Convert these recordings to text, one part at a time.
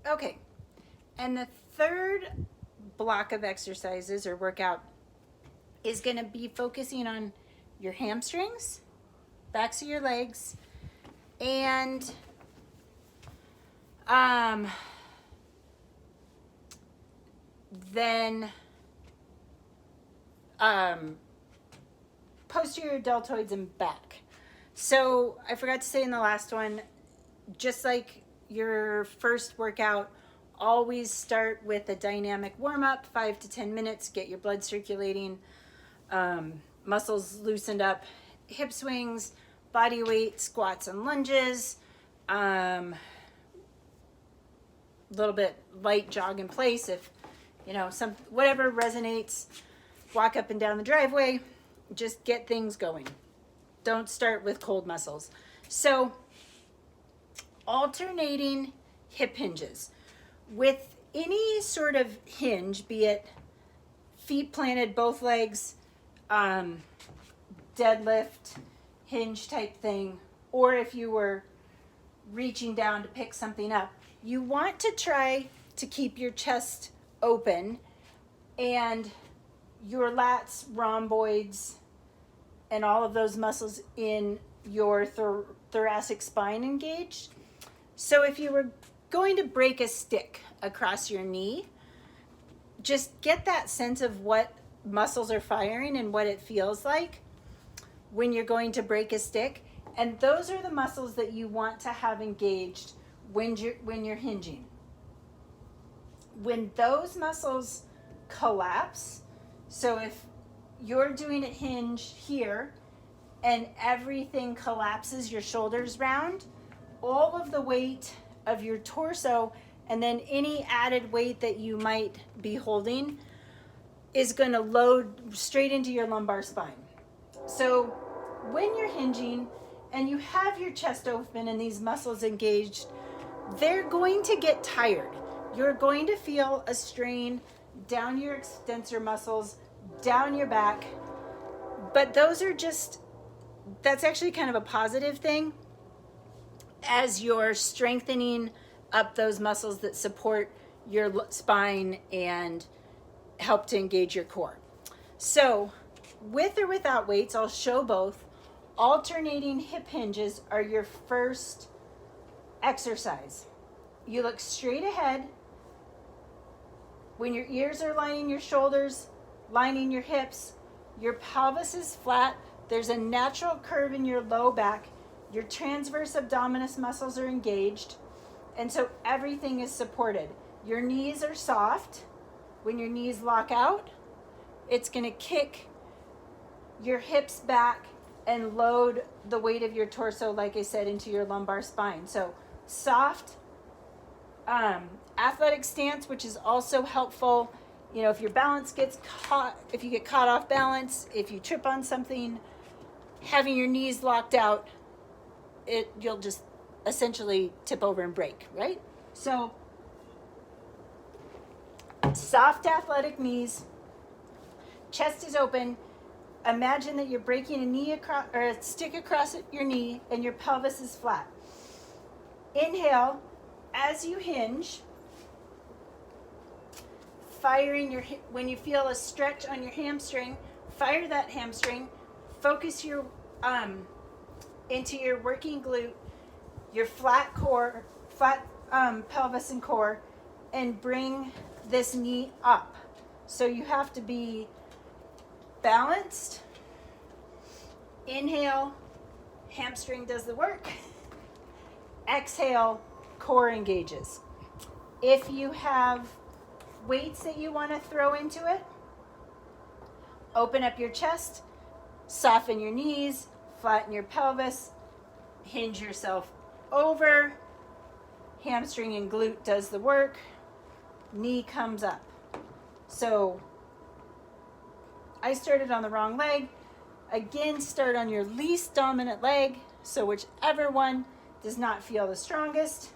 Okay. And the third block of exercises or workout is going to be focusing on your hamstrings, backs of your legs, and um, then posterior deltoids and back. So I forgot to say in the last one, just like your first workout, always start with a dynamic warm-up, 5 to 10 minutes, get your blood circulating, muscles loosened up, hip swings, body weight, squats and lunges, little bit light jog in place if some whatever resonates. Walk up and down the driveway, just get things going. Don't start with cold muscles. So alternating hip hinges with any sort of hinge, be it feet planted, both legs, deadlift hinge type thing, or if you were reaching down to pick something up, you want to try to keep your chest open and your lats, rhomboids, and all of those muscles in your thoracic spine engaged. So if you were going to break a stick across your knee, just get that sense of what muscles are firing and what it feels like when you're going to break a stick. And those are the muscles that you want to have engaged when you're hinging. When those muscles collapse, so if you're doing a hinge here and everything collapses, your shoulders round, all of the weight of your torso and then any added weight that you might be holding is going to load straight into your lumbar spine. So when you're hinging and you have your chest open and these muscles engaged, they're going to get tired. You're going to feel a strain down your extensor muscles, down your back, but that's actually kind of a positive thing as you're strengthening up those muscles that support your spine and help to engage your core. So with or without weights, I'll show both. Alternating hip hinges are your first exercise. You look straight ahead. When your ears are lining your shoulders, lining your hips, your pelvis is flat. There's a natural curve in your low back. Your transverse abdominis muscles are engaged. And so everything is supported. Your knees are soft. When your knees lock out, it's going to kick your hips back and load the weight of your torso, like I said, into your lumbar spine. So soft, athletic stance, which is also helpful. If your balance gets caught, if you get caught off balance, if you trip on something, having your knees locked out, you'll just essentially tip over and break, right? So soft athletic knees, chest is open. Imagine that you're breaking a knee across or a stick across your knee and your pelvis is flat. Inhale as you hinge, firing when you feel a stretch on your hamstring, fire that hamstring, focus your into your working glute, your flat core, pelvis and core, and bring this knee up. So you have to be balanced. Inhale, hamstring does the work. Exhale, core engages. If you have weights that you want to throw into it, open up your chest, soften your knees, flatten your pelvis, hinge yourself over, hamstring and glute does the work, knee comes up. So I started on the wrong leg. Again, start on your least dominant leg, so whichever one does not feel the strongest.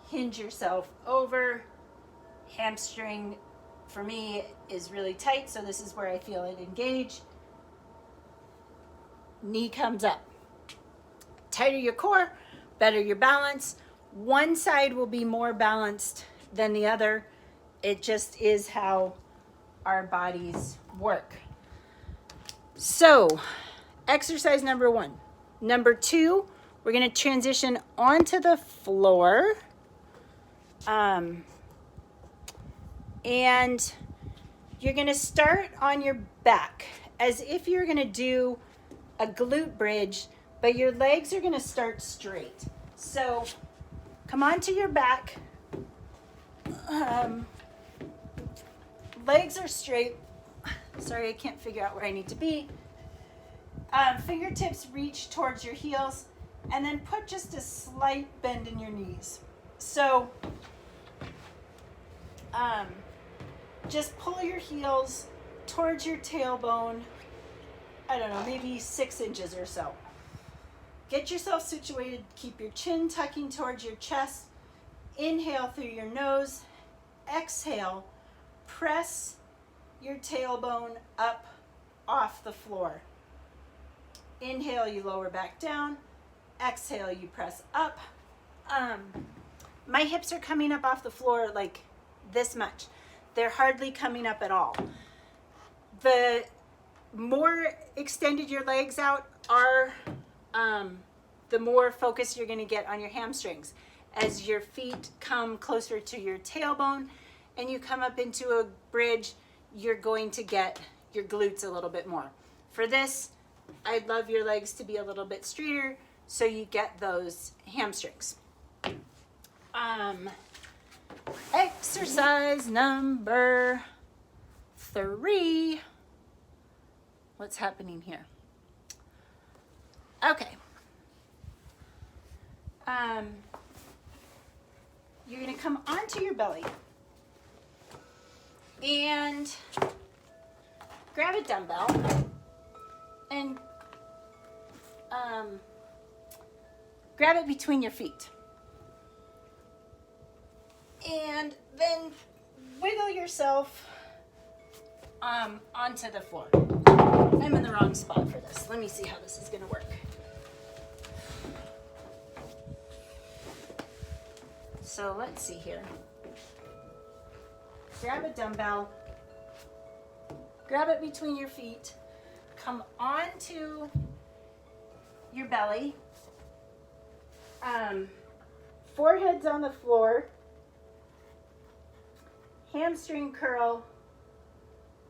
Hinge yourself over. Hamstring for me is really tight, so this is where I feel it engage. Knee comes up. Tighter your core, better your balance. One side will be more balanced than the other. It just is how our bodies work. So, exercise number 1. Number 2, we're going to transition onto the floor. And you're going to start on your back as if you're going to do a glute bridge, but your legs are going to start straight. So come onto your back. Legs are straight. Sorry, I can't figure out where I need to be. Fingertips reach towards your heels, and then put just a slight bend in your knees. So just pull your heels towards your tailbone, I don't know, maybe 6 inches or so. Get yourself situated, keep your chin tucking towards your chest. Inhale through your nose, exhale, press your tailbone up off the floor. Inhale, you lower back down. Exhale, you press up. My hips are coming up off the floor like this much. They're hardly coming up at all. The more extended your legs out are, the more focus you're going to get on your hamstrings. As your feet come closer to your tailbone and you come up into a bridge, you're going to get your glutes a little bit more. For this, I'd love your legs to be a little bit straighter so you get those hamstrings. Exercise number 3. What's happening here? Okay. You're going to come onto your belly and grab a dumbbell and grab it between your feet. And then wiggle yourself onto the floor. I'm in the wrong spot for this. Let me see how this is going to work. So let's see here. Grab a dumbbell, grab it between your feet, come onto your belly, forehead's on the floor, hamstring curl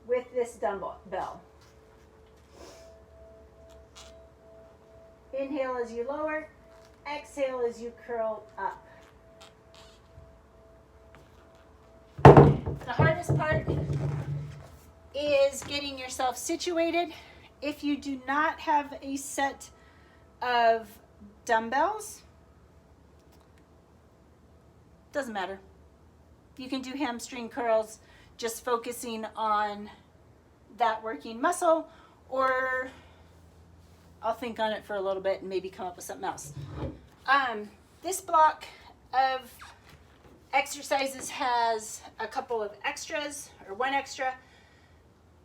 with this dumbbell. Inhale as you lower, exhale as you curl up. The hardest part is getting yourself situated. If you do not have a set of dumbbells, doesn't matter. You can do hamstring curls just focusing on that working muscle, or I'll think on it for a little bit and maybe come up with something else. This block of exercises has a couple of extras, or one extra.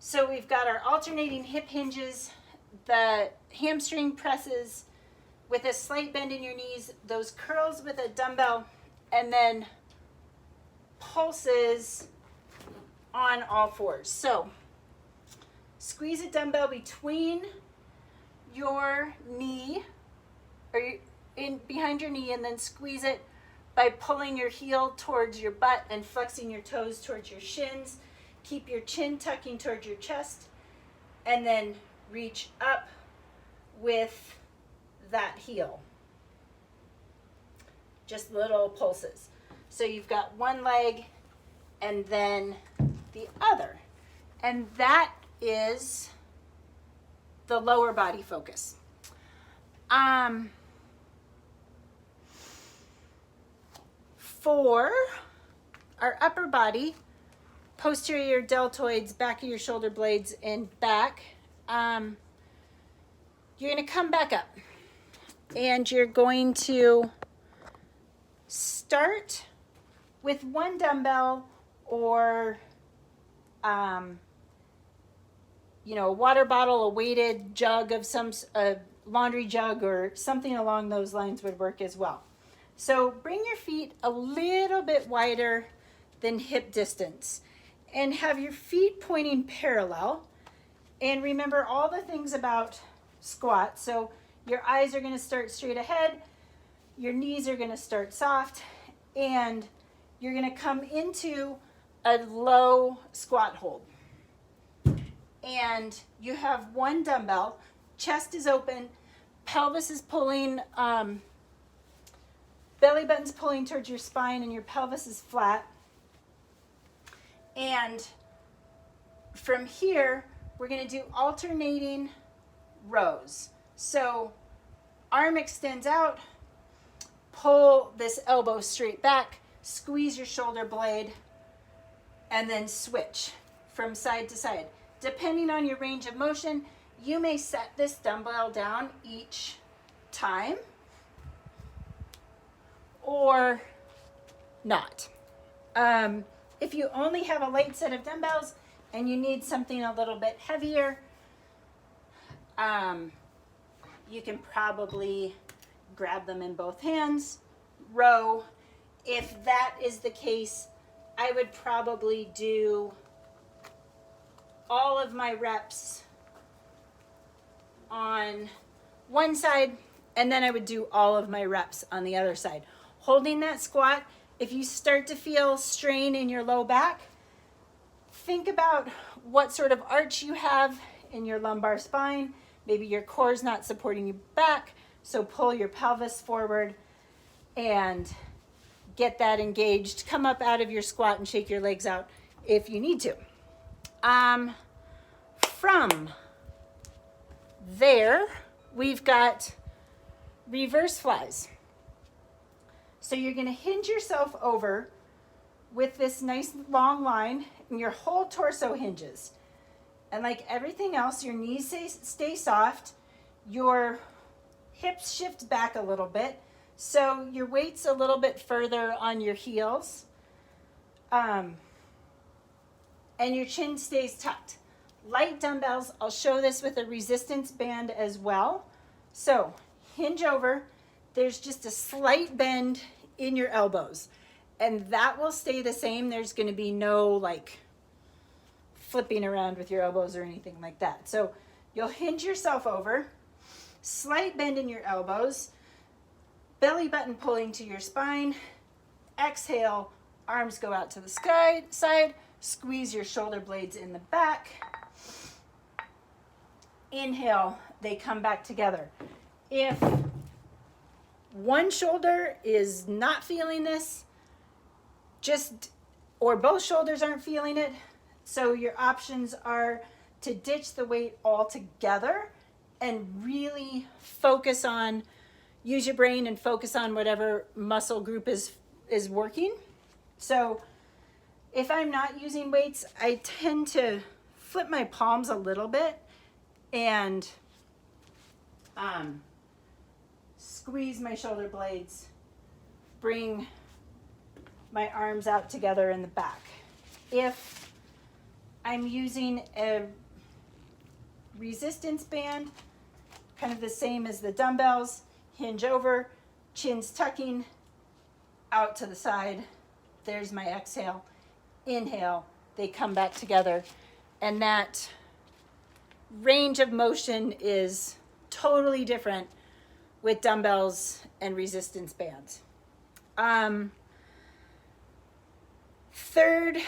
So we've got our alternating hip hinges, the hamstring presses with a slight bend in your knees, those curls with a dumbbell, and then pulses on all fours. So squeeze a dumbbell between your knee, or in behind your knee, and then squeeze it by pulling your heel towards your butt and flexing your toes towards your shins. Keep your chin tucking towards your chest, and then reach up with that heel. Just little pulses. So you've got one leg and then the other. And that is the lower body focus. For our upper body, posterior deltoids, back of your shoulder blades, and back, you're going to come back up. And you're going to start with one dumbbell or, a water bottle, a weighted jug of a laundry jug or something along those lines would work as well. So bring your feet a little bit wider than hip distance and have your feet pointing parallel. And remember all the things about squat. So your eyes are going to start straight ahead, your knees are going to start soft, and you're going to come into a low squat hold. And you have one dumbbell, chest is open, pelvis is pulling, belly button's pulling towards your spine, and your pelvis is flat. And from here, we're going to do alternating rows. So arm extends out, pull this elbow straight back, squeeze your shoulder blade, and then switch from side to side. Depending on your range of motion, you may set this dumbbell down each time or not. If you only have a light set of dumbbells and you need something a little bit heavier, you can probably grab them in both hands, row. If that is the case, I would probably do all of my reps on one side, and then I would do all of my reps on the other side. Holding that squat, if you start to feel strain in your low back, think about what sort of arch you have in your lumbar spine. Maybe your core is not supporting you back, so pull your pelvis forward and get that engaged. Come up out of your squat and shake your legs out if you need to. From there, we've got reverse flies. So you're going to hinge yourself over with this nice long line, and your whole torso hinges. And like everything else, your knees stay soft, your hips shift back a little bit, so your weight's a little bit further on your heels, and your chin stays tucked. Light dumbbells, I'll show this with a resistance band as well. So hinge over, there's just a slight bend in your elbows, and that will stay the same. There's going to be no like flipping around with your elbows or anything like that. So you'll hinge yourself over, slight bend in your elbows, belly button pulling to your spine, exhale, arms go out to the side, squeeze your shoulder blades in the back, inhale, they come back together. If one shoulder is not feeling this, or both shoulders aren't feeling it, so your options are to ditch the weight altogether and really use your brain and focus on whatever muscle group is working. So if I'm not using weights, I tend to flip my palms a little bit and squeeze my shoulder blades, bring my arms out together in the back. If I'm using a resistance band, kind of the same as the dumbbells, hinge over, chins tucking, out to the side. There's my exhale. Inhale, they come back together. And that range of motion is totally different with dumbbells and resistance bands. Third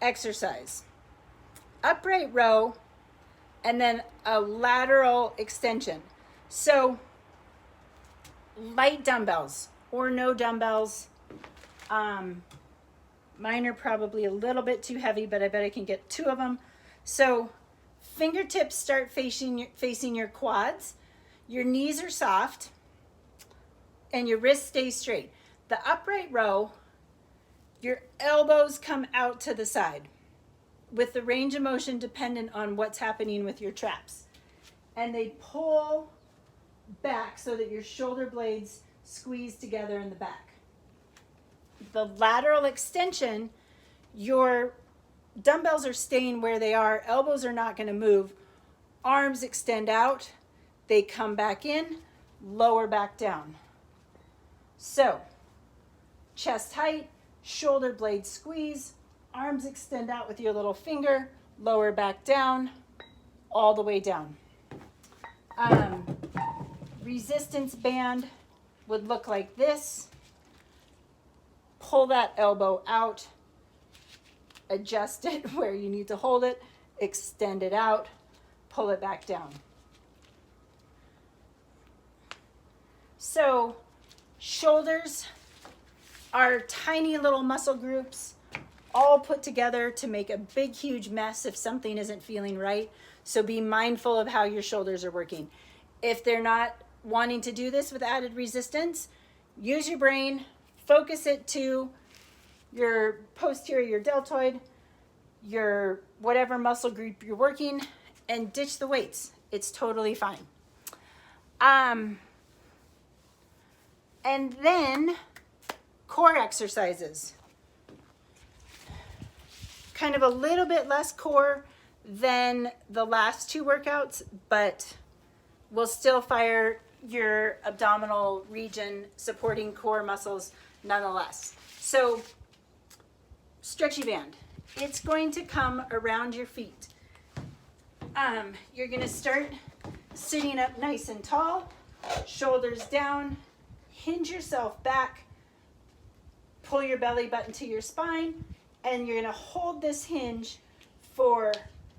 exercise, upright row, and then a lateral extension. So light dumbbells or no dumbbells. Mine are probably a little bit too heavy, but I bet I can get 2 of them. So fingertips start facing your quads. Your knees are soft and your wrists stay straight. The upright row, your elbows come out to the side with the range of motion dependent on what's happening with your traps. And they pull back so that your shoulder blades squeeze together in the back. The lateral extension, your dumbbells are staying where they are, elbows are not going to move, arms extend out, they come back in, lower back down. So, chest height, shoulder blade squeeze, arms extend out with your little finger, lower back down, all the way down. Resistance band would look like this. Pull that elbow out, adjust it where you need to hold it, extend it out, pull it back down. So, shoulders are tiny little muscle groups all put together to make a big, huge mess if something isn't feeling right. So be mindful of how your shoulders are working. If they're not wanting to do this with added resistance, use your brain, focus it to your posterior deltoid, your whatever muscle group you're working, and ditch the weights. It's totally fine. And then core exercises. Kind of a little bit less core than the last two workouts, but will still fire your abdominal region, supporting core muscles nonetheless. So, stretchy band. It's going to come around your feet. You're going to start sitting up nice and tall, shoulders down, hinge yourself back, pull your belly button to your spine, and you're going to hold this hinge for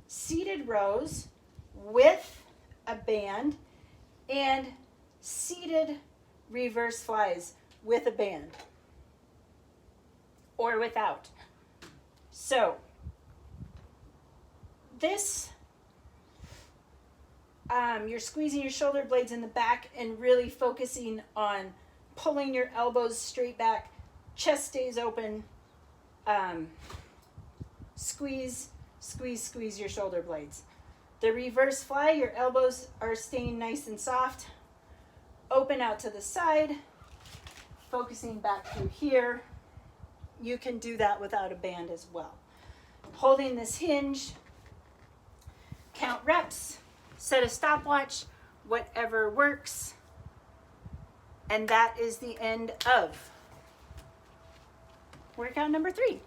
seated rows with a band and seated reverse flies with a band or without. So this, you're squeezing your shoulder blades in the back and really focusing on pulling your elbows straight back, chest stays open, squeeze, squeeze, squeeze your shoulder blades. The reverse fly, your elbows are staying nice and soft, open out to the side, focusing back through here. You can do that without a band as well. Holding this hinge, count reps, set a stopwatch, whatever works. And that is the end of workout number 3.